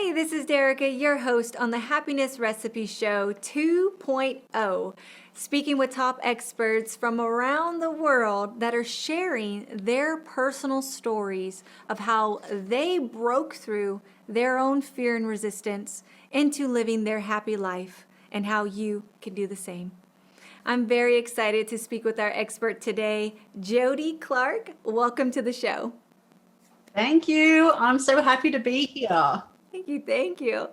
Hi, this is Derica, your host on the Happiness Recipe Show 2.0, speaking with top experts from around the world that are sharing their personal stories of how they broke through their own fear and resistance into living their happy life and how you can do the same. I'm very excited to speak with our expert today, Jodi Clark. Welcome to the show. Thank you. I'm so happy to be here. Thank you. Thank you.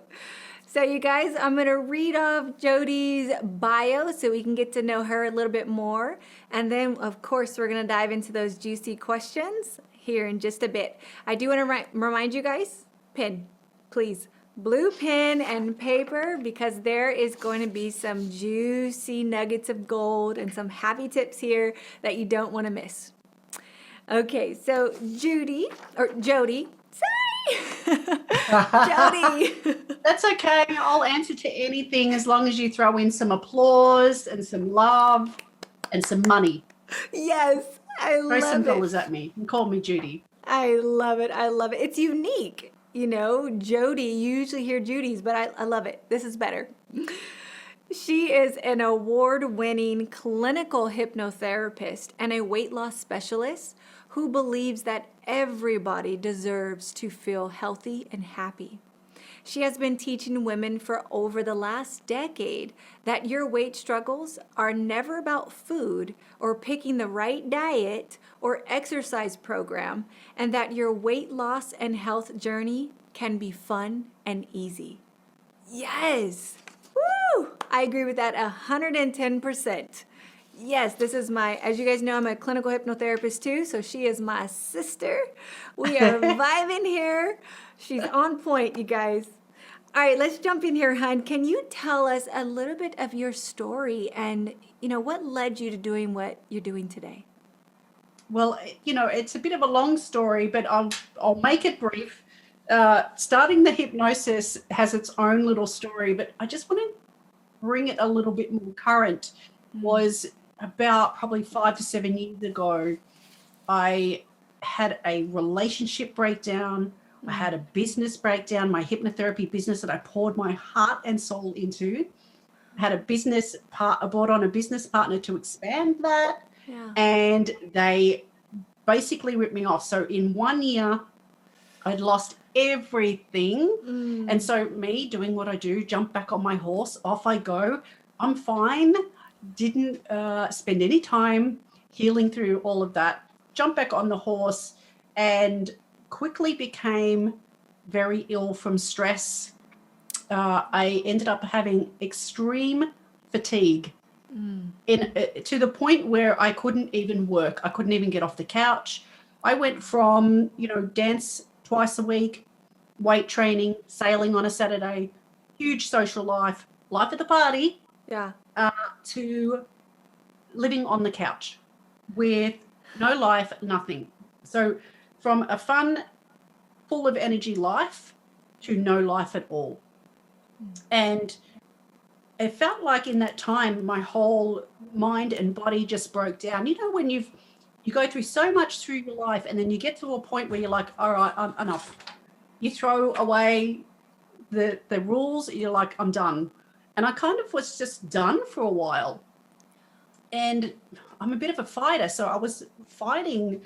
So, you guys, I'm going to read off Jodi's bio so we can get to know her a little bit more. And then, of course, we're going to dive into those juicy questions here in just a bit. I do want to remind you guys, pen, please. Blue pen and paper, because there is going to be some juicy nuggets of gold and some happy tips here that you don't want to miss. Okay, so Jodi, sorry, Jodi. That's okay. I'll answer to anything as long as you throw in some applause and some love and some money. Yes, I Throw some love dollars it. at me and call me Judy. I love it. I love it. It's unique. You know, Jodi, you usually hear Judy's, but I love it. This is better. She is an award-winning clinical hypnotherapist and a weight loss specialist who believes that everybody deserves to feel healthy and happy. She has been teaching women for over the last decade that your weight struggles are never about food or picking the right diet or exercise program, and that your weight loss and health journey can be fun and easy. Yes! Woo! I agree with that 110%. Yes, this is as you guys know, I'm a clinical hypnotherapist too, so she is my sister. We are vibing here. She's on point, you guys. All right, let's jump in here, hun. Can you tell us a little bit of your story and, what led you to doing what you're doing today? Well, it's a bit of a long story, but I'll make it brief. Starting the hypnosis has its own little story, but I just want to bring it a little bit more current. Was about probably 5 to 7 years ago, I had a relationship breakdown. I had a business breakdown, my hypnotherapy business that I poured my heart and soul into. I had I brought on a business partner to expand that. Yeah. And they basically ripped me off. So in 1 year, I'd lost everything. And so me doing what I do, jump back on my horse, off I go. I'm fine. Didn't spend any time healing through all of that. Jump back on the horse and quickly became very ill from stress. I ended up having extreme fatigue to the point where I couldn't even work. I couldn't even get off the couch. I went from, dance twice a week, weight training, sailing on a Saturday, huge social life at the party, Yeah. to living on the couch with no life, nothing. So from a fun, full of energy life to no life at all. And it felt like in that time, my whole mind and body just broke down. When you go through so much through your life and then you get to a point where you're like, all right, I'm enough. You throw away the rules. You're like, I'm done. And I kind of was just done for a while. And I'm a bit of a fighter. So I was fighting,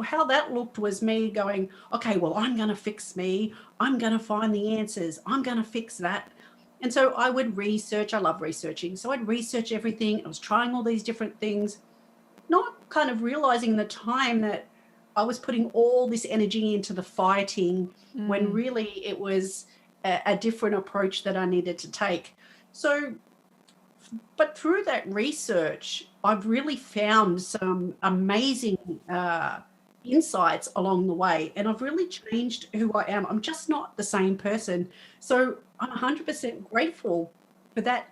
how that looked was me going, okay, well, I'm going to fix me. I'm going to find the answers. I'm going to fix that. And so I would research. I love researching. So I'd research everything. I was trying all these different things, not kind of realizing the time that I was putting all this energy into the fighting when really it was a different approach that I needed to take. So, but through that research, I've really found some amazing insights along the way, and I've really changed who I am. I'm just not the same person. So I'm 100% grateful for that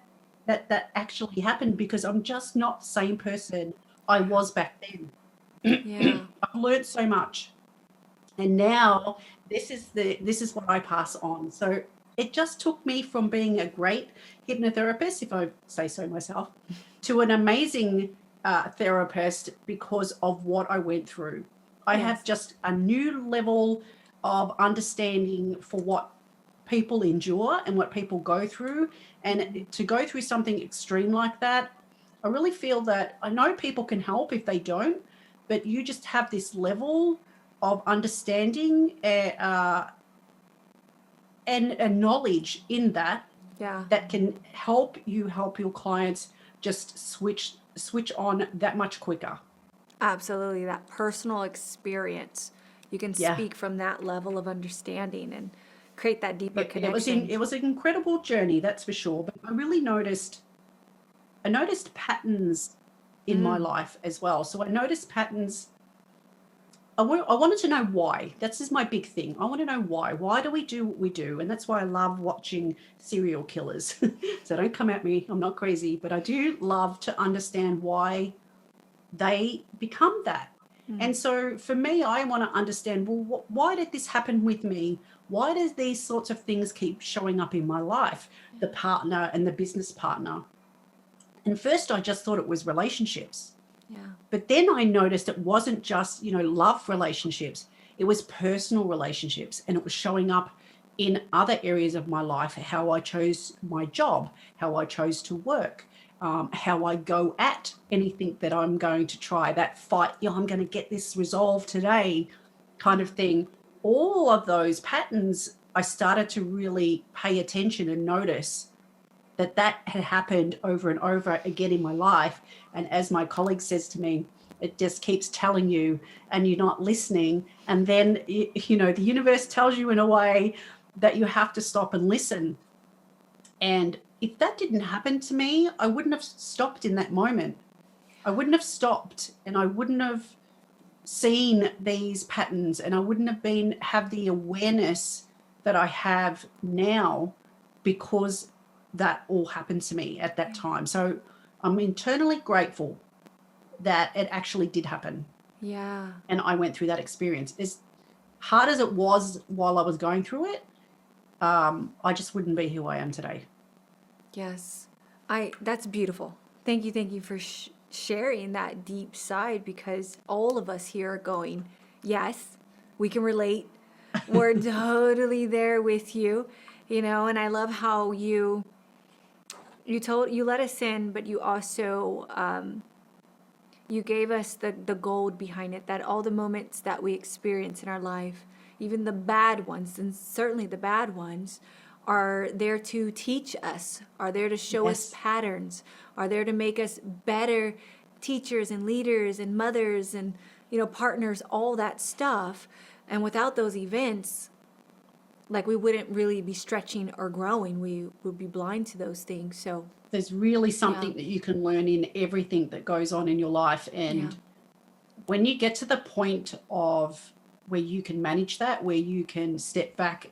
actually happened, because I'm just not the same person I was back then. Yeah. I've learned so much, and now this is what I pass on. So it just took me from being a great hypnotherapist, if I say so myself, to an amazing therapist because of what I went through. I have just a new level of understanding for what people endure and what people go through. And to go through something extreme like that, I really feel that I know people can help if they don't, but you just have this level of understanding and knowledge in that Yeah. that can help you help your clients just switch on that much quicker. Absolutely. That personal experience. You can Yeah. speak from that level of understanding and create that deeper connection. It was an incredible journey, that's for sure. But I really noticed patterns in my life as well. So I noticed patterns. I wanted to know why. That's just my big thing. I want to know why. Why do we do what we do? And that's why I love watching serial killers. So don't come at me. I'm not crazy, but I do love to understand why they become that. And so for me, I want to understand, well, why did this happen with me? Why does these sorts of things keep showing up in my life? The partner and the business partner. And first, I just thought it was relationships. Yeah. But then I noticed it wasn't just, love relationships. It was personal relationships, and it was showing up in other areas of my life, how I chose my job, how I chose to work, how I go at anything that I'm going to try, that fight, I'm going to get this resolved today kind of thing. All of those patterns, I started to really pay attention and notice that had happened over and over again in my life. And as my colleague says to me, it just keeps telling you and you're not listening. And then, the universe tells you in a way that you have to stop and listen. And if that didn't happen to me, I wouldn't have stopped in that moment. I wouldn't have stopped, and I wouldn't have seen these patterns, and I wouldn't have the awareness that I have now, because that all happened to me at that time. So I'm internally grateful that it actually did happen. Yeah. And I went through that experience. As hard as it was while I was going through it, I just wouldn't be who I am today. Yes. That's beautiful. Thank you for sharing that deep side, because all of us here are going, yes, we can relate. We're totally there with you, and I love how you let us in, but you also you gave us the gold behind it, that all the moments that we experience in our life, even the bad ones, and certainly the bad ones, are there to teach us, are there to show us Yes. patterns, are there to make us better teachers and leaders and mothers and partners, all that stuff. And without those events, like, we wouldn't really be stretching or growing. We would be blind to those things. So There's really something that you can learn in everything that goes on in your life. And when you get to the point of where you can manage that, where you can step back,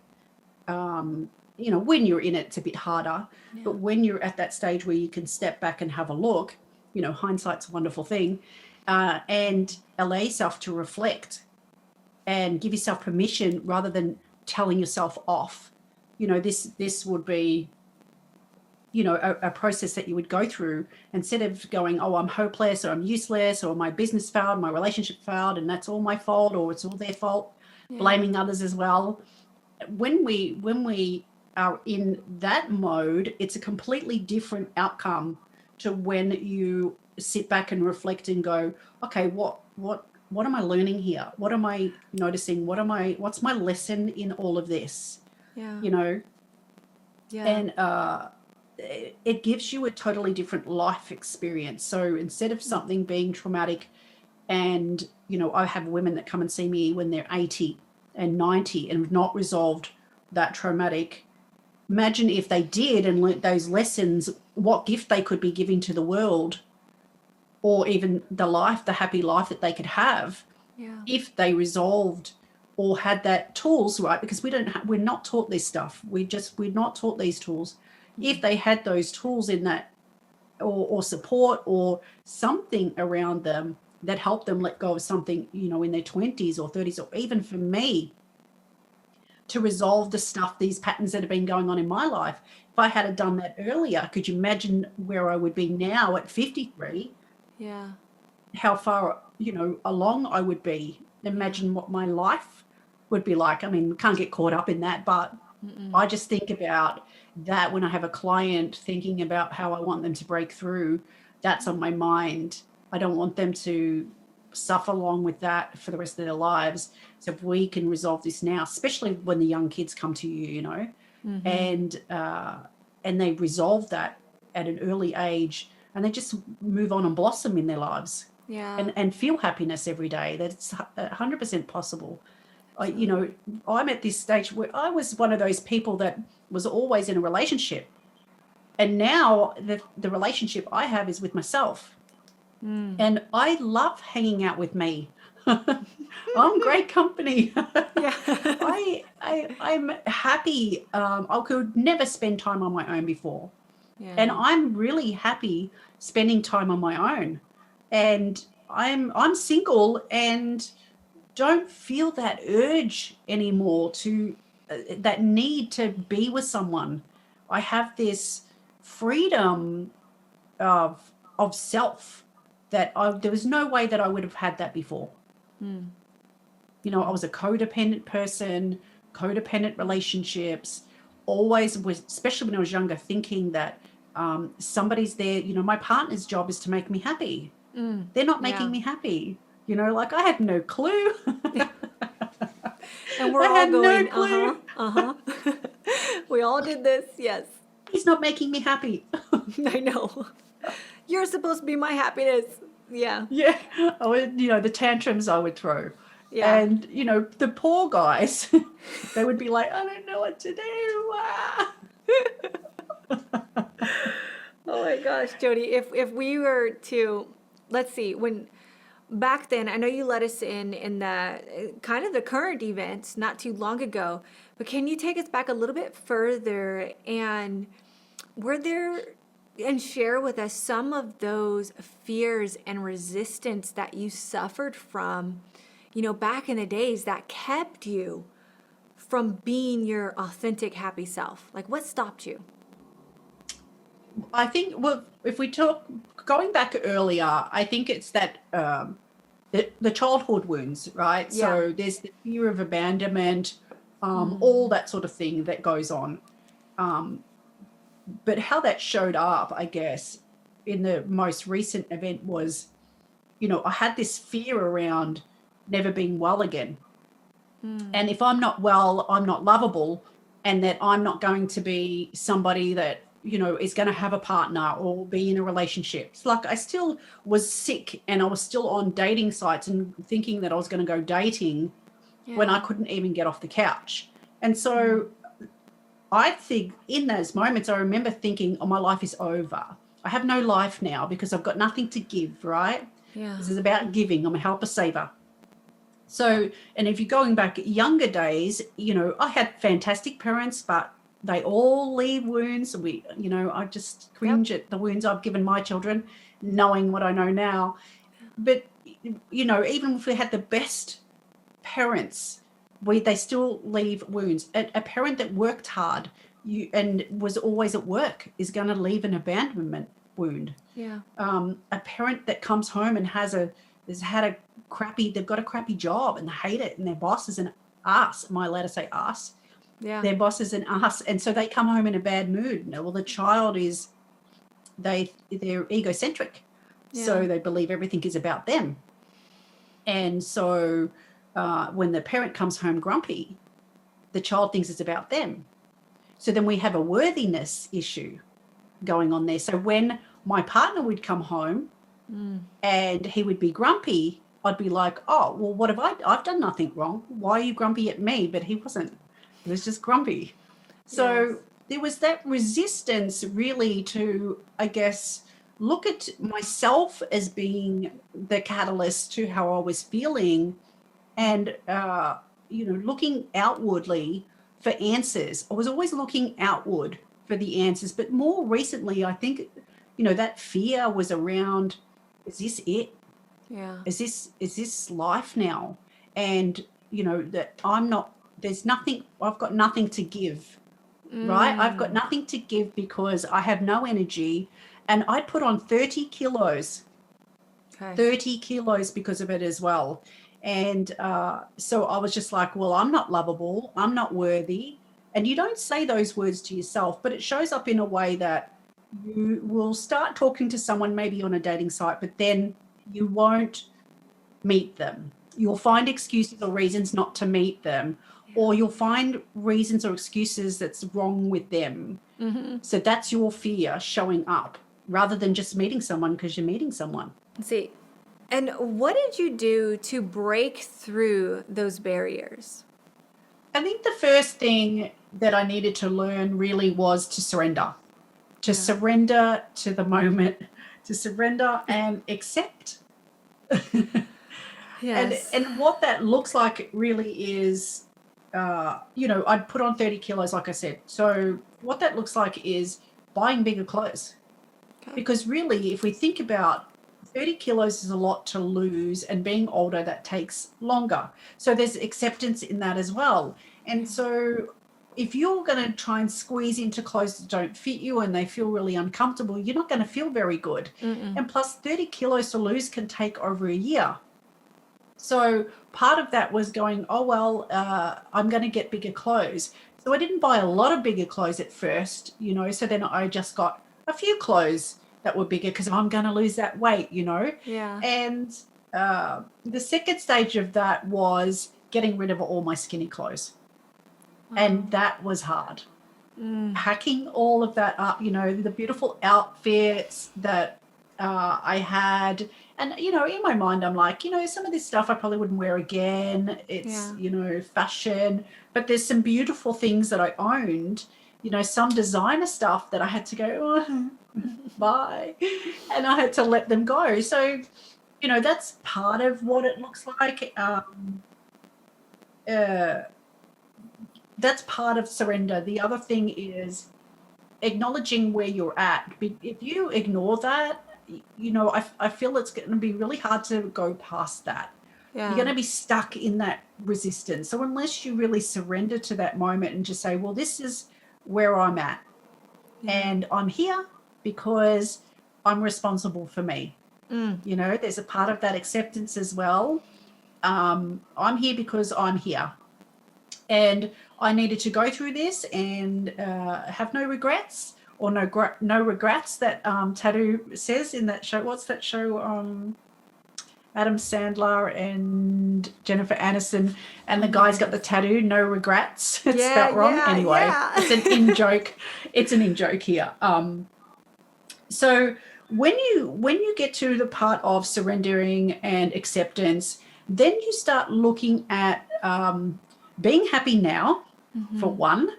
when you're in it, it's a bit harder. But when you're at that stage where you can step back and have a look, hindsight's a wonderful thing, and allow yourself to reflect and give yourself permission rather than telling yourself off. This would be, a process that you would go through, instead of going, oh, I'm hopeless, or I'm useless, or my business failed, my relationship failed, and that's all my fault, or it's all their fault, blaming others as well. When we are in that mode, it's a completely different outcome to when you sit back and reflect and go, okay, what am I learning here? What am I noticing? What's my lesson in all of this? Yeah. And it gives you a totally different life experience. So instead of something being traumatic, and I have women that come and see me when they're 80 and 90 and have not resolved that traumatic. Imagine if they did and learnt those lessons, what gift they could be giving to the world, or even the happy life that they could have if they resolved or had that tools, right? Because we're not taught this stuff. We're not taught these tools. If they had those tools in that, or support, or something around them that helped them let go of something, in their 20s or 30s, or even for me to resolve these patterns that have been going on in my life. If I had done that earlier, could you imagine where I would be now at 53? How far, along I would be. Imagine what my life would be like. I mean, can't get caught up in that, but I just think about that when I have a client thinking about how I want them to break through. That's on my mind. I don't want them to suffer along with that for the rest of their lives. So if we can resolve this now, especially when the young kids come to you, you know, and they resolve that at an early age, and they just move on and blossom in their lives, and feel happiness every day. That's 100% possible. You know, I'm at this stage where I was one of those people that was always in a relationship, and now the relationship I have is with myself, and I love hanging out with me. I'm great company. Yeah. I'm happy. I could never spend time on my own before, Yeah. and I'm really happy spending time on my own. And I'm single and don't feel that urge anymore to that need to be with someone. I have this freedom of self that there was no way that I would have had that before. You know, I was a codependent person, codependent relationships, always was, especially when I was younger, thinking that somebody's there. You know, my partner's job is to make me happy. They're not making me happy. You know, like I had no clue. And we're I all had no going, clue. We all did this, yes. He's not making me happy. I know. You're supposed to be my happiness. Yeah. Yeah. I would, you know, the tantrums I would throw. Yeah. And, you know, the poor guys, they would be like, I don't know what to do. Ah. Oh my gosh, Jodi, if we were to, let's see, when back then, I know you let us in the kind of the current events not too long ago, but can you take us back a little bit further and were there and share with us some of those fears and resistance that you suffered from, you know, back in the days that kept you from being your authentic, happy self? Like, what stopped you? I think, well, if we talk going back earlier, I think it's that the childhood wounds, right? Yeah. So there's the fear of abandonment, all that sort of thing that goes on. But how that showed up, I guess, in the most recent event was, you know, I had this fear around never being well again. And if I'm not well, I'm not lovable, and that I'm not going to be somebody that, you know, is going to have a partner or be in a relationship. It's like I still was sick and I was still on dating sites and thinking that I was going to go dating when I couldn't even get off the couch. And so I think in those moments, I remember thinking, oh, my life is over. I have no life now because I've got nothing to give, right? Yeah. This is about giving. I'm a helper saver. So, and if you're going back younger days, you know, I had fantastic parents, but they all leave wounds. You know, I just cringe at the wounds I've given my children, knowing what I know now. But, you know, even if we had the best parents, they still leave wounds. A parent that worked hard and was always at work is going to leave an abandonment wound. Yeah. A parent that comes home and they've got a crappy job and they hate it, and their boss is an ass. Am I allowed to say ass? Yeah. Their boss is an ass, and so they come home in a bad mood. Well, the child is they're egocentric, so they believe everything is about them, and so when the parent comes home grumpy, the child thinks it's about them. So then we have a worthiness issue going on there. So when my partner would come home and he would be grumpy, I'd be like, oh, well, what have I've done nothing wrong. Why are you grumpy at me? But he wasn't. He was just grumpy. So there was that resistance really to, I guess, look at myself as being the catalyst to how I was feeling, and, you know, looking outwardly for answers. I was always looking outward for the answers. But more recently, I think, you know, that fear was around, is this it? Yeah. Is this life now? And, you know, that I've got nothing to give, right? I've got nothing to give because I have no energy. And I put on 30 kilos, 30 kilos because of it as well. And so I was just like, well, I'm not lovable, I'm not worthy. And you don't say those words to yourself, but it shows up in a way that you will start talking to someone maybe on a dating site, but then you won't meet them. You'll find excuses or reasons not to meet them, or you'll find reasons or excuses that's wrong with them. So that's your fear showing up rather than just meeting someone because you're meeting someone. See, and what did you do to break through those barriers? I think the first thing that I needed to learn really was to surrender, surrender to the moment, to surrender and accept. Yes. And what that looks like really is, I'd put on 30 kilos, like I said. So what that looks like is buying bigger clothes. Okay. Because really, if we think about 30 kilos is a lot to lose, and being older, that takes longer. So there's acceptance in that as well. And so if you're going to try and squeeze into clothes that don't fit you and they feel really uncomfortable, you're not going to feel very good. And plus 30 kilos to lose can take over a year. So part of that was going, oh, well, I'm going to get bigger clothes. So I didn't buy a lot of bigger clothes at first, so then I just got a few clothes that were bigger because I'm going to lose that weight, Yeah. And the second stage of that was getting rid of all my skinny clothes. And that was hard. Packing all of that up, the beautiful outfits that I had. And, in my mind, I'm like, some of this stuff I probably wouldn't wear again. It's, fashion. But there's some beautiful things that I owned, some designer stuff that I had to go, oh, bye. And I had to let them go. So, that's part of what it looks like. That's part of surrender. The other thing is acknowledging where you're at. If you ignore that, I feel it's going to be really hard to go past that. Yeah. You're going to be stuck in that resistance. So unless you really surrender to that moment and just say, well, this is where I'm at, and I'm here because I'm responsible for me. There's a part of that acceptance as well. I'm here because I'm here. And I needed to go through this and have no regrets, or no regrets, that Tattoo says in that show. What's that show? Adam Sandler and Jennifer Aniston, and the guy's got the tattoo, no regrets. It's spelled wrong. Anyway, it's an in-joke. It's an in-joke here. So when you get to the part of surrendering and acceptance, then you start looking at being happy now, for one,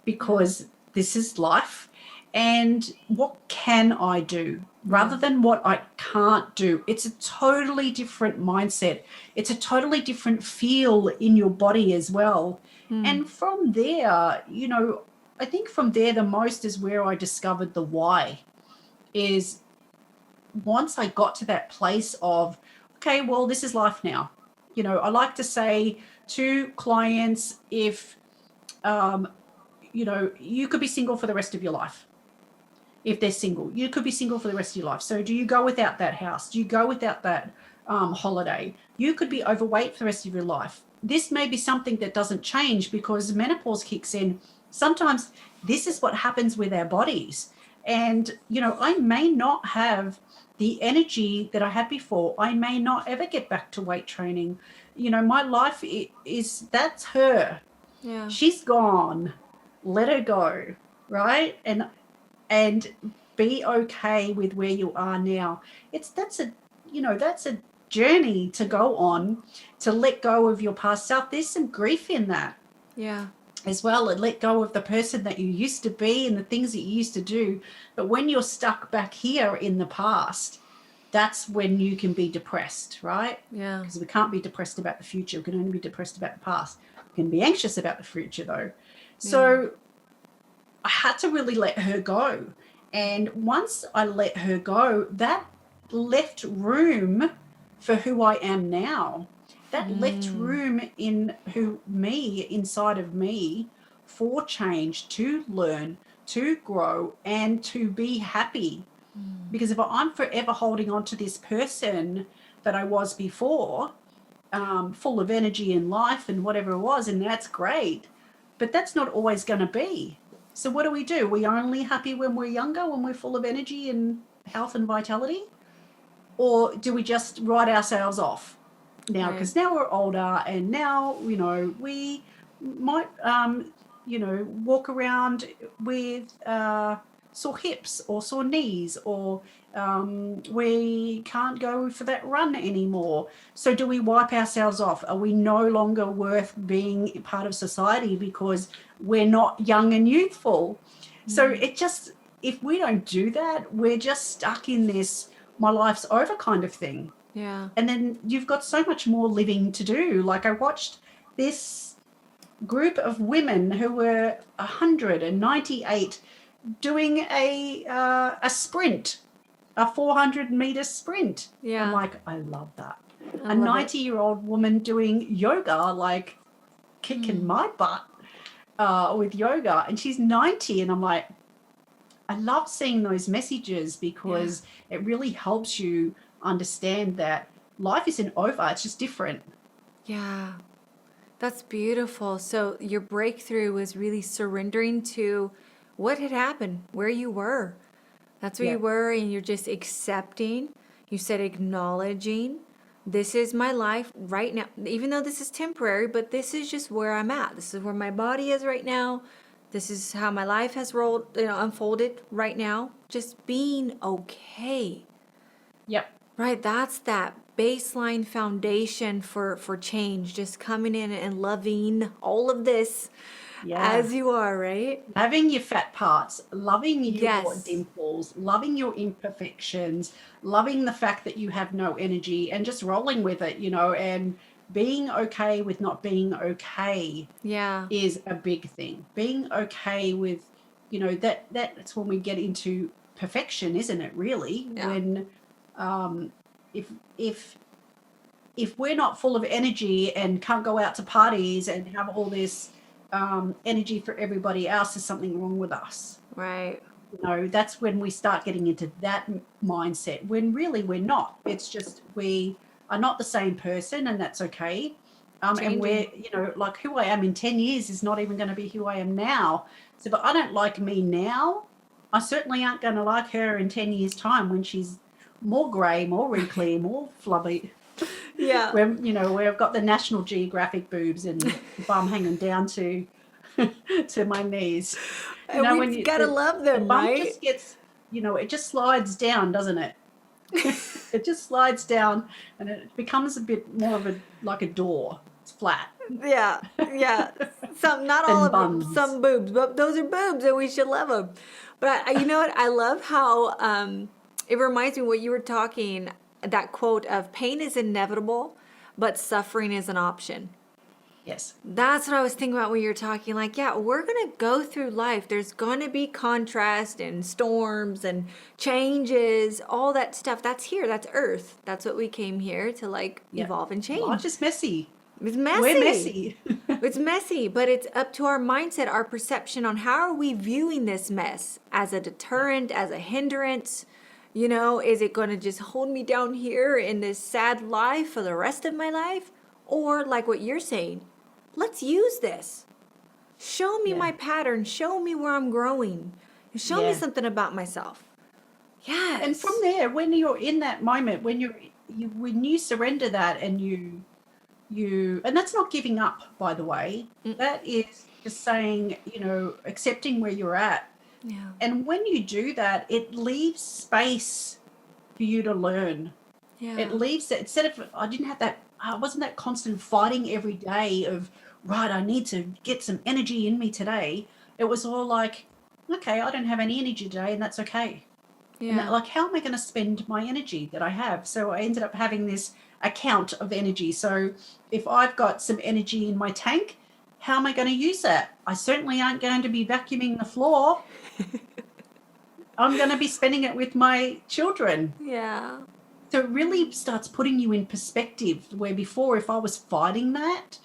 because this is life, and what can I do rather than what I can't do. It's a totally different mindset. It's a totally different feel in your body as well. And from there, I think from there, the most is where I discovered the why. Is once I got to that place of, okay, well, this is life now. I like to say to clients, if, you could be single for the rest of your life. If they're single, you could be single for the rest of your life. So do you go without that house? Do you go without that holiday? You could be overweight for the rest of your life. This may be something that doesn't change because menopause kicks in. Sometimes this is what happens with our bodies. And, I may not have the energy that I had before. I may not ever get back to weight training. My life that's her. Yeah. She's gone. Let her go, right? And be okay with where you are now. That's a journey to go on, to let go of your past self. There's some grief in that. Yeah. As well, and let go of the person that you used to be and the things that you used to do. But when you're stuck back here in the past, that's when you can be depressed, right? Yeah. Because we can't be depressed about the future. We can only be depressed about the past. We can be anxious about the future, though. So I had to really let her go. And once I let her go, that left room for who I am now. That left room inside of me for change, to learn, to grow, and to be happy. Because if I'm forever holding on to this person that I was before, full of energy in life and whatever it was, and that's great. But that's not always going to be. So what do? We only happy when we're younger, when we're full of energy and health and vitality? Or do we just write ourselves off now? Right. Because now we're older, and now, we might, walk around with sore hips or sore knees, or we can't go for that run anymore. So do we wipe ourselves off? Are we no longer worth being part of society because we're not young and youthful? So if we don't do that, we're just stuck in this my life's over kind of thing. Yeah. And then you've got so much more living to do. Like, I watched this group of women who were 198 doing a sprint, a 400-meter sprint. Yeah. I'm like, I love that. I A love it. 90-year-old woman doing yoga, like kicking my butt with yoga, and she's 90, and I'm like, I love seeing those messages because it really helps you understand that life isn't over, it's just different. Yeah. That's beautiful. So your breakthrough was really surrendering to what had happened, where you were. That's where Yeah. you were, and you're just accepting. You said acknowledging, this is my life right now. Even though this is temporary, but this is just where I'm at. This is where my body is right now. This is how my life has unfolded right now. Just being okay. Yep. Right, that's that baseline foundation for change. Just coming in and loving all of this Yeah. as you are, right? Loving your fat parts, loving your Yes. dimples, loving your imperfections, loving the fact that you have no energy, and just rolling with it, and being okay with not being okay Yeah. is a big thing. Being okay with, that's when we get into perfection, isn't it, really? Yeah. When if we're not full of energy and can't go out to parties and have all this energy for everybody else, there's something wrong with us. Right. That's when we start getting into that mindset, when really we're not. It's just we are not the same person, and that's okay. And we're, like, who I am in 10 years is not even going to be who I am now. So, but I don't like me now. I certainly aren't going to like her in 10 years' time when she's more grey, more wrinkly, more flubby. Yeah. Where I've got the National Geographic boobs and bum hanging down to my knees. And we gotta love them, the bum right? just gets, it just slides down, doesn't it? It just slides down, and it becomes a bit more of like a door. It's flat. Yeah, yeah. Not all of them, buns. some boobs, but those are boobs, and we should love them. But you know what? I love how it reminds me what you were talking. That quote of pain is inevitable, but suffering is an option. Yes. That's what I was thinking about when you were talking. Like, yeah, we're going to go through life. There's going to be contrast and storms and changes, all that stuff. That's here. That's Earth. That's what we came here to, like, evolve and change. Life is messy. It's messy. We're messy. It's messy, but it's up to our mindset, our perception on how are we viewing this mess as a deterrent, as a hindrance. Is it going to just hold me down here in this sad life for the rest of my life? Or like what you're saying, let's use this. Show me my pattern. Show me where I'm growing. Show me something about myself. Yes. And from there, when you're in that moment, when you surrender that, and you and that's not giving up, by the way. That is just saying, accepting where you're at. Yeah. And when you do that, it leaves space for you to learn. Yeah. It leaves that, instead of, I wasn't that constant fighting every day of, right, I need to get some energy in me today. It was all like, okay, I don't have any energy today, and that's okay. Yeah. And like, how am I going to spend my energy that I have? So I ended up having this account of energy. So if I've got some energy in my tank, how am I going to use that? I certainly aren't going to be vacuuming the floor. I'm going to be spending it with my children. Yeah. So it really starts putting you in perspective, where before, if I was fighting that,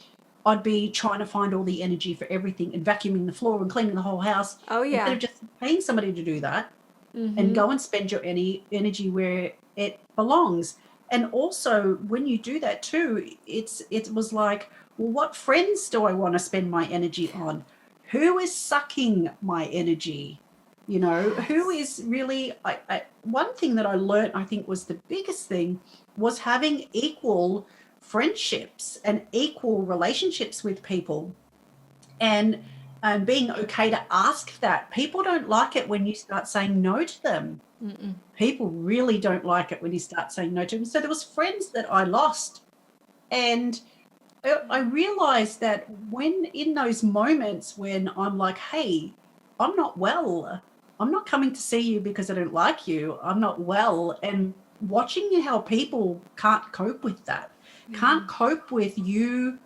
I'd be trying to find all the energy for everything and vacuuming the floor and cleaning the whole house. Oh, yeah. Instead of just paying somebody to do that, and go and spend your energy where it belongs. And also when you do that too, it was like, well, what friends do I want to spend my energy on? Who is sucking my energy? You know, who Yes. is really, one thing that I learned, I think was the biggest thing, was having equal friendships and equal relationships with people, and being okay to ask that. People don't like it when you start saying no to them. Mm-mm. People really don't like it when you start saying no to them. So there was friends that I lost, and I realized that when in those moments when I'm like, hey, I'm not well, I'm not coming to see you because I don't like you, I'm not well, and watching how people can't cope with that, can't cope with you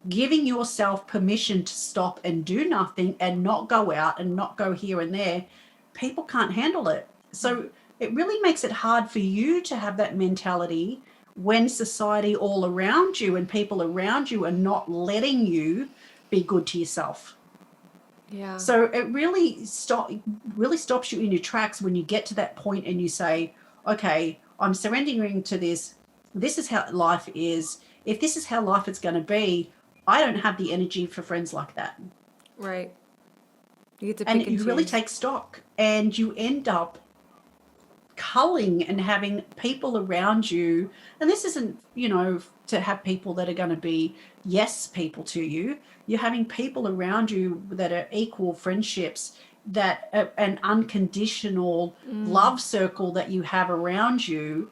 giving yourself permission to stop and do nothing and not go out and not go here and there, people can't handle it. So it really makes it hard for you to have that mentality when society all around you and people around you are not letting you be good to yourself. Yeah. So it really stops you in your tracks when you get to that point and you say, okay, I'm surrendering to this. This is how life is. If this is how life is going to be, I don't have the energy for friends like that. Right. You get to And pick and you really choose. take stock, and you end up culling and having people around you. And this isn't, to have people that are going to be yes people to you. You're having people around you that are equal friendships, that an unconditional love circle that you have around you,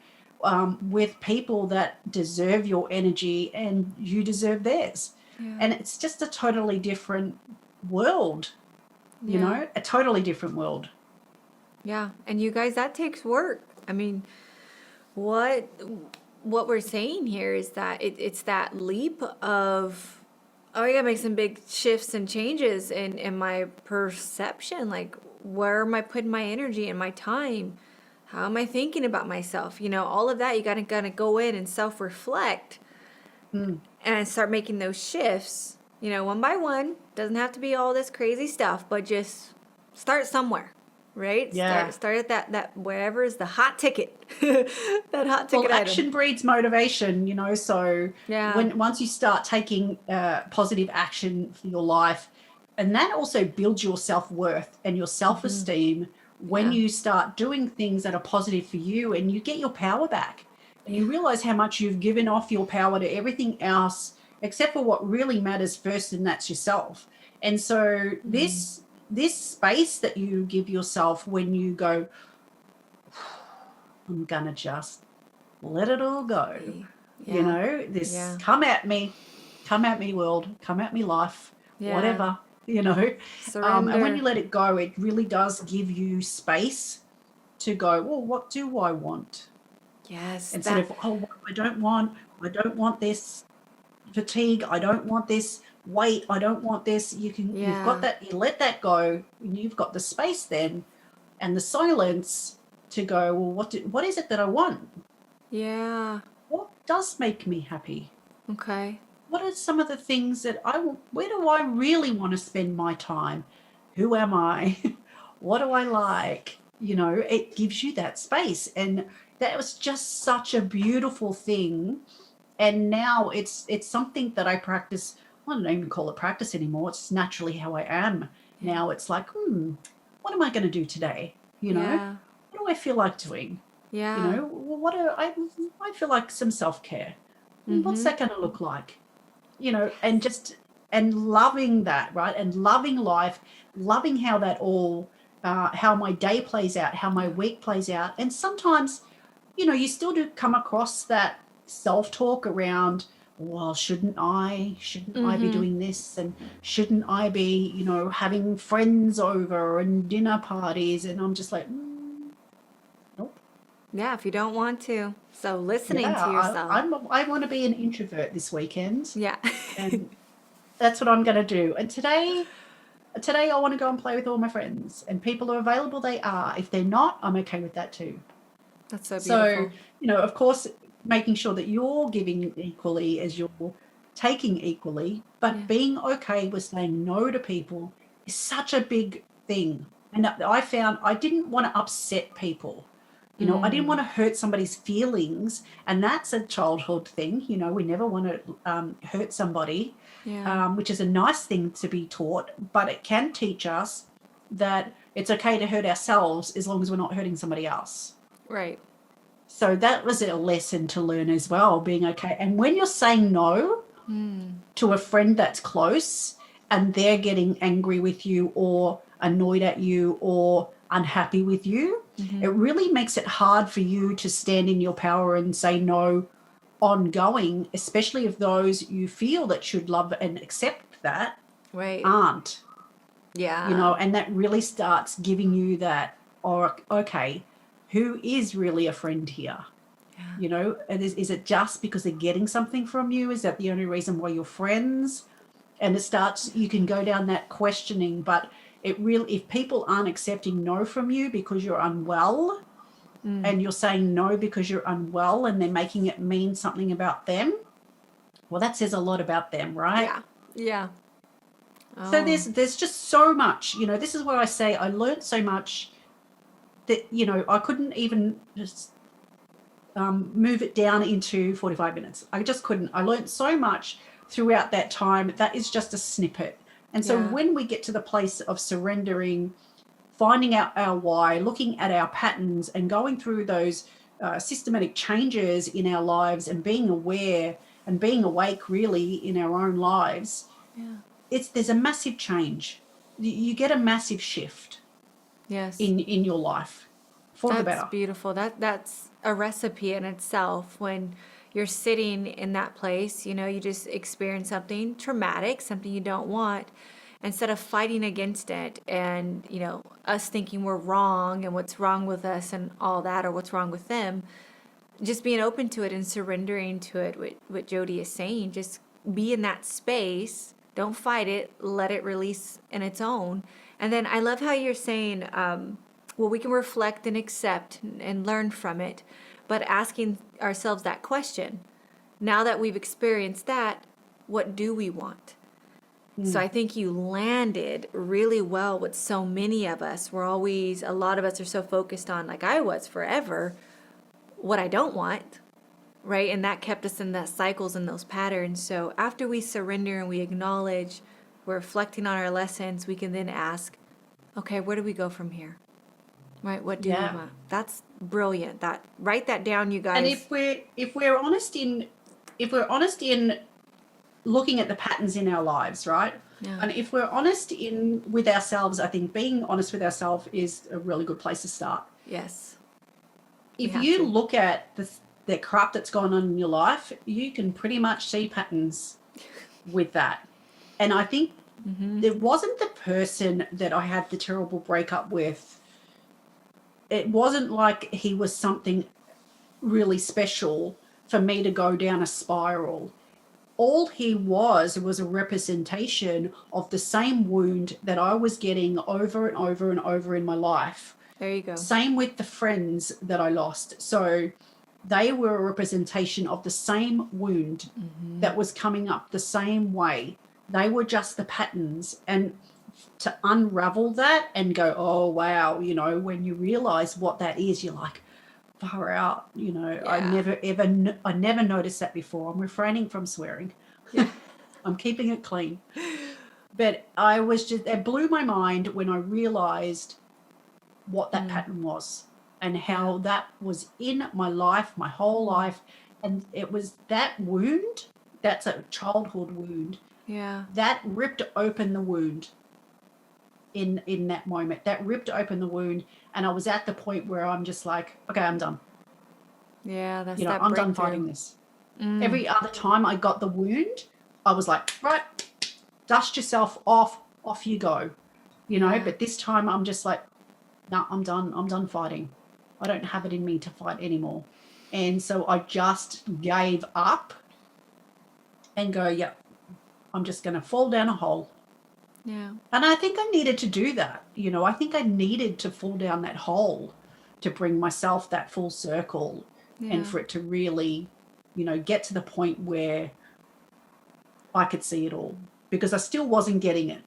with people that deserve your energy and you deserve theirs. Yeah. And it's just a totally different world, Yeah. a totally different world. Yeah. And you guys, that takes work. I mean, what what we're saying here is that it's that leap of, oh, I gotta make some big shifts and changes in my perception. Like, where am I putting my energy and my time? How am I thinking about myself? All of that, you gotta go in and self-reflect Mm. and start making those shifts, one by one. Doesn't have to be all this crazy stuff, but just start somewhere, right? Yeah. Start at that wherever is the hot ticket, that hot Well, ticket item. action breeds motivation, so Yeah. when once you start taking positive action for your life, and that also builds your self-worth and your self-esteem when Yeah. you start doing things that are positive for you, and you get your power back, and you realize how much you've given off your power to everything else except for what really matters first, and that's yourself. And so this space that you give yourself when you go, I'm gonna just let it all go. Yeah. This Yeah. come at me, world, come at me, life, Yeah. whatever, and when Surrender. you let it go, it really does give you space to go, well, what do I want? Yes. Instead That. of, oh, I don't want this fatigue, I don't want this weight, I don't want this. You've got Yeah. that, you let that go, and you've got the space then and the silence to go, well, what is it that I want? Yeah. What does make me happy? Okay. What are some of the things that where do I really want to spend my time? Who am I? What do I like? It gives you that space. And that was just such a beautiful thing. And now it's something that I practice. I don't even call it practice anymore. It's naturally how I am. Yeah. Now it's like, what am I going to do today? Yeah. What do I feel like doing? Yeah. What do I feel like some self-care. What's Mm-hmm. that going to look like? And just, and loving that, right? And loving life, loving how that all, how my day plays out, how my week plays out. And sometimes, you still do come across that self-talk around, well, shouldn't I be Mm-hmm. doing this? And shouldn't I be, having friends over and dinner parties? And I'm just like, nope. Yeah. If you don't want to. So listening Yeah, to yourself. I want to be an introvert this weekend, Yeah. and that's what I'm going to do. And today I want to go and play with all my friends, and people are available, they are. If they're not, I'm okay with that too. That's so So, beautiful. of course, making sure that you're giving equally as you're taking equally, Yeah. but being okay with saying no to people is such a big thing. And I found I didn't want to upset people. You know, I didn't want to hurt somebody's feelings, and that's a childhood thing. You know, we never want to hurt somebody, Yeah. which is a nice thing to be taught, but it can teach us that it's okay to hurt ourselves as long as we're not hurting somebody else. Right. So that was a lesson to learn as well, being okay. And when you're saying no to a friend that's close and they're getting angry with you or annoyed at you or unhappy with you, it really makes it hard for you to stand in your power and say no ongoing, especially if those you feel that should love and accept that Right. aren't, Yeah. you know, and that really starts giving you that, or okay, who is really a friend here? Yeah. You know, and is it just because they're getting something from you? Is that the only reason why you're friends? And it starts, you can go down that questioning, but it really, if people aren't accepting no from you because you're unwell, and you're saying no because you're unwell and they're making it mean something about them, well, that says a lot about them, right? Yeah. Yeah. So Oh. there's just so much, you know, this is where I say I learned so much that, you know, I couldn't even just move it down into 45 minutes. I just couldn't. I learned so much throughout that time. That is just a snippet. And so Yeah. when we get to the place of surrendering, finding out our why, looking at our patterns and going through those systematic changes in our lives and being aware and being awake really in our own lives, Yeah. there's a massive change. You get a massive shift Yes. in your life for the That's better. beautiful. That's a recipe in itself. When you're sitting in that place, you know, you just experience something traumatic, something you don't want. Instead of fighting against it and, you know, us thinking we're wrong and what's wrong with us and all that, or what's wrong with them, just being open to it and surrendering to it, what Jodi is saying, just be in that space. Don't fight it. Let it release in its own. And then I love how you're saying, well, we can reflect and accept and learn from it, but asking ourselves that question. Now that we've experienced that, what do we want? So I think you landed really well with so many of us. A lot of us are so focused on, like I was forever, what I don't want, right? And that kept us in that cycles and those patterns. So after we surrender and we acknowledge, we're reflecting on our lessons, we can then ask, okay, where do we go from here? Right? What do we Yeah. want? That's brilliant. Write that down, you guys. And if we're honest in looking at the patterns in our lives, right? Yeah. And if we're honest in with ourselves, I think being honest with ourselves is a really good place to start. Yes. If have you to. look at the crap that's going on in your life, you can pretty much see patterns with that. And I think it wasn't the person that I had the terrible breakup with. It wasn't like he was something really special for me to go down a spiral. All he was a representation of the same wound that I was getting over and over and over in my life. There you go. Same with the friends that I lost. So they were a representation of the same wound that was coming up the same way. They were just the patterns. And to unravel that and go, oh, wow, you know, when you realize what that is, you're like, far out, you know. Yeah. I never noticed that before. I'm refraining from swearing. Yeah. I'm keeping it clean. But it blew my mind when I realized what that pattern was and how that was in my life, my whole life. And it was that wound, that's a childhood wound, Yeah. that ripped open the wound in that moment. That ripped open the wound. And I was at the point where I'm just like, okay, I'm done. Yeah, that's You know, that I'm done breakthrough. fighting this. Every other time I got the wound, I was like, right, dust yourself off you go. You know, Yeah. but this time I'm just like, no, I'm done fighting. I don't have it in me to fight anymore. And so I just gave up and go, yep, I'm just going to fall down a hole. Yeah. And I think I needed to do that. You know, I think I needed to fall down that hole to bring myself that full circle and for it to really, you know, get to the point where I could see it all, because I still wasn't getting it,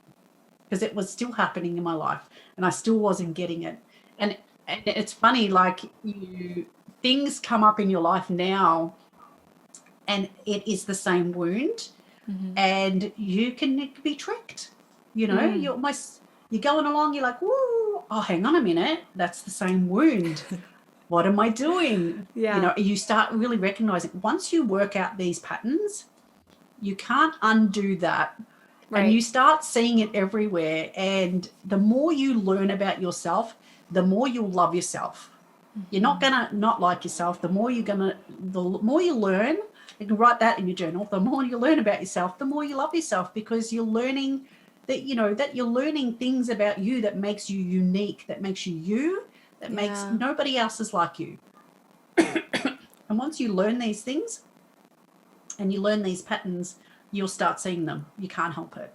because it was still happening in my life and I still wasn't getting it. And And it's funny, like things come up in your life now and it is the same wound, and you can be tricked. You know, you're going along, you're like, woo, oh, hang on a minute, that's the same wound. What am I doing? You Yeah. know, you start really recognizing once you work out these patterns, you can't undo that. And you Right. start seeing it everywhere. And the more you learn about yourself, the more you'll love yourself. You're not gonna not like yourself. The more you learn, you can write that in your journal. The more you learn about yourself, the more you love yourself, because you're learning that you're learning things about you that makes you unique, that makes you, that makes Yeah. nobody else is like you. And once you learn these things and you learn these patterns, you'll start seeing them. You can't help it.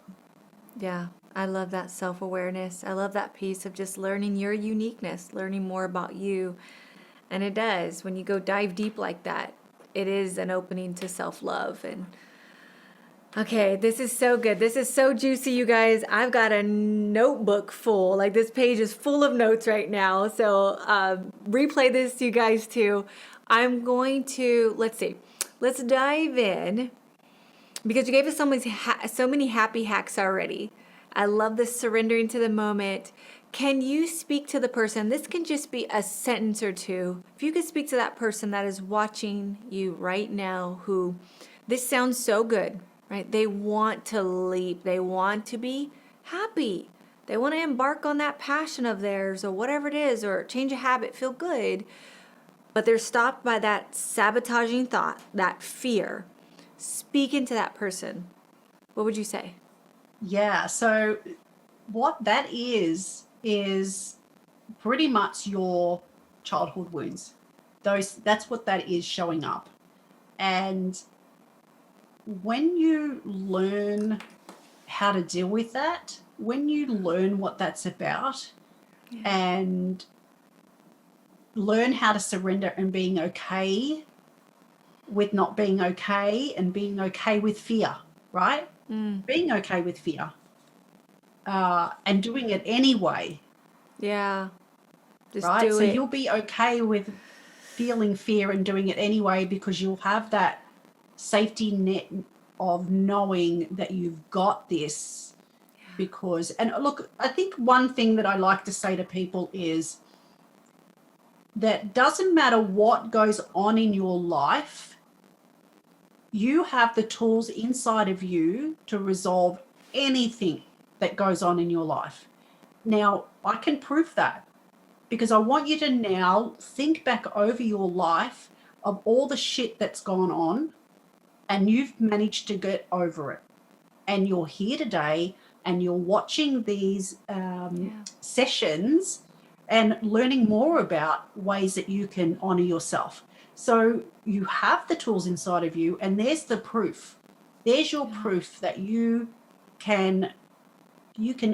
Yeah. I love that self-awareness. I love that piece of just learning your uniqueness, learning more about you. And it does. When you go dive deep like that, it is an opening to self-love. And okay, this is so good. This is so juicy, you guys. I've got a notebook full. Like this page is full of notes right now. So replay this, you guys, too. I'm going to, let's see, let's dive in because you gave us so many happy hacks already. I love this surrendering to the moment. Can you speak to the person? This can just be a sentence or two. If you could speak to that person that is watching you right now, who this sounds so good, right? They want to leap, they want to be happy, they want to embark on that passion of theirs or whatever it is, or change a habit, feel good, but they're stopped by that sabotaging thought, that fear. Speak into that person. What would you say? Yeah. So what that is pretty much your childhood wounds. That's what that is showing up. And when you learn how to deal with that, when you learn what that's about, Yeah. and learn how to surrender and being okay with not being okay, and being okay with fear, right? Being okay with fear, and doing it anyway, Yeah. Just right? do So it. you'll be okay with feeling fear and doing it anyway, because you'll have that safety net of knowing that you've got this. Because, and look, I think one thing that I like to say to people is that doesn't matter what goes on in your life, you have the tools inside of you to resolve anything that goes on in your life. Now, I can prove that, because I want you to now think back over your life of all the shit that's gone on, and you've managed to get over it. And you're here today and you're watching these sessions and learning more about ways that you can honor yourself. So you have the tools inside of you, and there's the proof. There's your proof that you can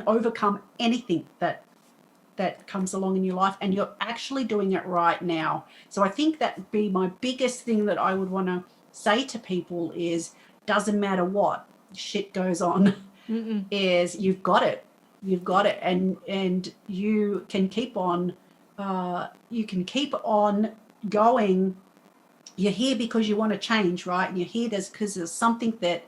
overcome anything that comes along in your life, and you're actually doing it right now. So I think that'd be my biggest thing that I would want to say to people is, doesn't matter what shit goes on, is you've got it. You've got it. And you can keep on going. You're here because you want to change, right? And you're here because there's something that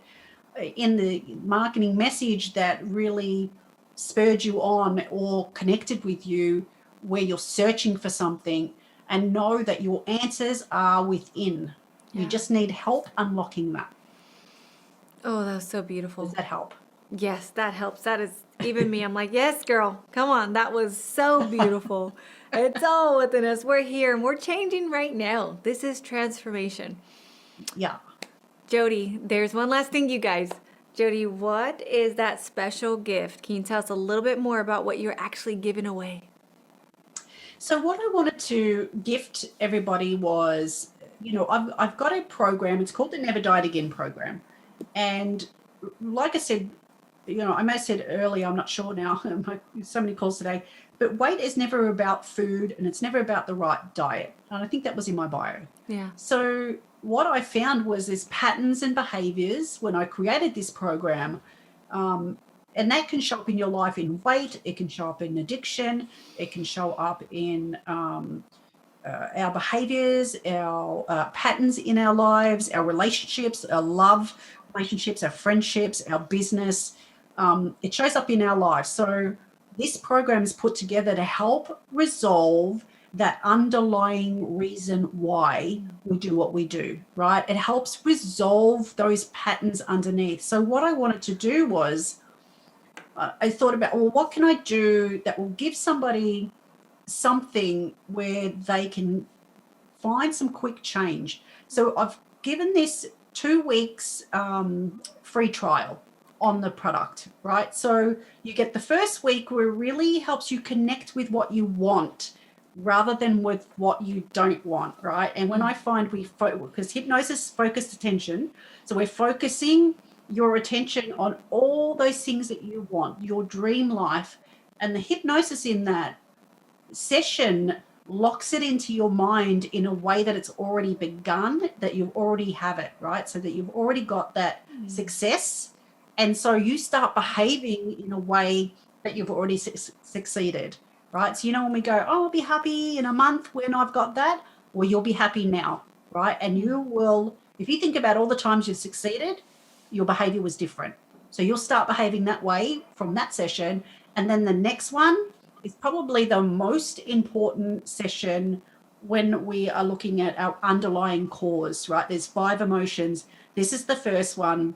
in the marketing message that really spurred you on or connected with you, where you're searching for something, and know that your answers are within. You Yeah. just need help unlocking that. Oh, that was so Does beautiful. that help? Yes, that helps. That is even me. I'm like, yes, girl, come on. That was so beautiful. It's all within us. We're here and we're changing right now. This is transformation. Yeah. Jodi, there's one last thing, you guys. Jodi, what is that special gift? Can you tell us a little bit more about what you're actually giving away? So what I wanted to gift everybody was, I've got a program. It's called the Never Died Again program. And like I said, I may have said earlier, I'm not sure now, so many calls today, but weight is never about food, and it's never about the right diet. And I think that was in my bio. Yeah. So what I found was there's patterns and behaviors when I created this program. and that can show up in your life in weight. It can show up in addiction. It can show up in our behaviors, our patterns in our lives, our relationships, our love relationships, our friendships, our business. It shows up in our lives. So this program is put together to help resolve that underlying reason why we do what we do, right? It helps resolve those patterns underneath. So what I wanted to do was I thought about, well, what can I do that will give somebody something where they can find some quick change. So I've given this 2 weeks free trial on the product, right? So you get the first week where it really helps you connect with what you want rather than with what you don't want, right? And when I find because hypnosis focused attention, so we're focusing your attention on all those things that you want, your dream life, and the hypnosis in that session locks it into your mind in a way that it's already begun, that you already have it, right? So that you've already got that success. And so you start behaving in a way that you've already succeeded, right? So, when we go, oh, I'll be happy in a month when I've got that, well, you'll be happy now, right? And you will, if you think about all the times you've succeeded, your behavior was different. So you'll start behaving that way from that session. And then the next one is probably the most important session when we are looking at our underlying cause, right? There's 5 emotions. This is the first one.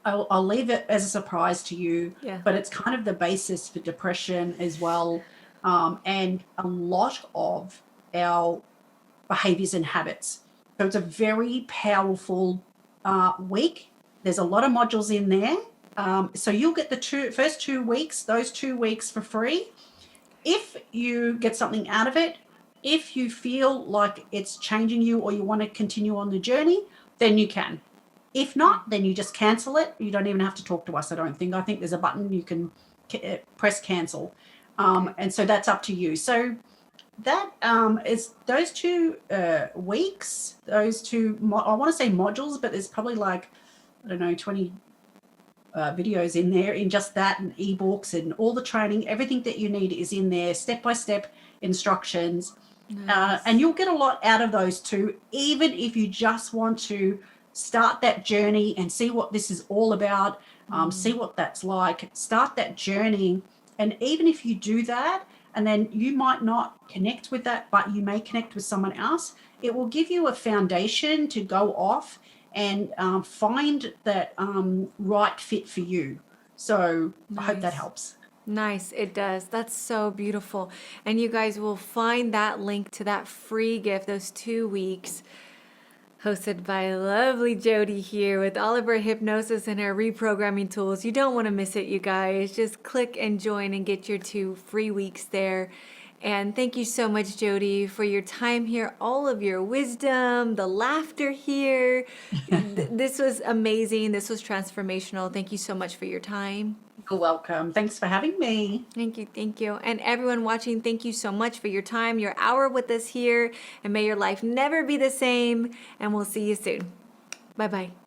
I'll leave it as a surprise to you, but it's kind of the basis for depression as well. And a lot of our behaviors and habits. So it's a very powerful week. There's a lot of modules in there. So you'll get the first 2 weeks, those 2 weeks for free. If you get something out of it, if you feel like it's changing you or you want to continue on the journey, then you can. If not, then you just cancel it. You don't even have to talk to us, I don't think. I think there's a button you can press cancel. And so that's up to you. So that is those 2 weeks, those 2, I want to say modules, but there's probably like, I don't know, 20 videos in there in just that, and ebooks and all the training. Everything that you need is in there, step-by-step instructions. Nice. And you'll get a lot out of those 2, even if you just want to start that journey and see what this is all about, see what that's like, start that journey. And even if you do that, and then you might not connect with that, but you may connect with someone else, it will give you a foundation to go off and find that right fit for you. So nice. I hope that helps. Nice, it does. That's so beautiful. And you guys will find that link to that free gift, those 2 weeks, hosted by lovely Jodi here with all of her hypnosis and her reprogramming tools. You don't want to miss it, you guys. Just click and join and get your 2 free weeks there. And thank you so much, Jodi, for your time here, all of your wisdom, the laughter here. This was amazing. This was transformational. Thank you so much for your time. You're welcome. Thanks for having me. Thank you. Thank you. And everyone watching, thank you so much for your time, your hour with us here. And may your life never be the same. And we'll see you soon. Bye-bye.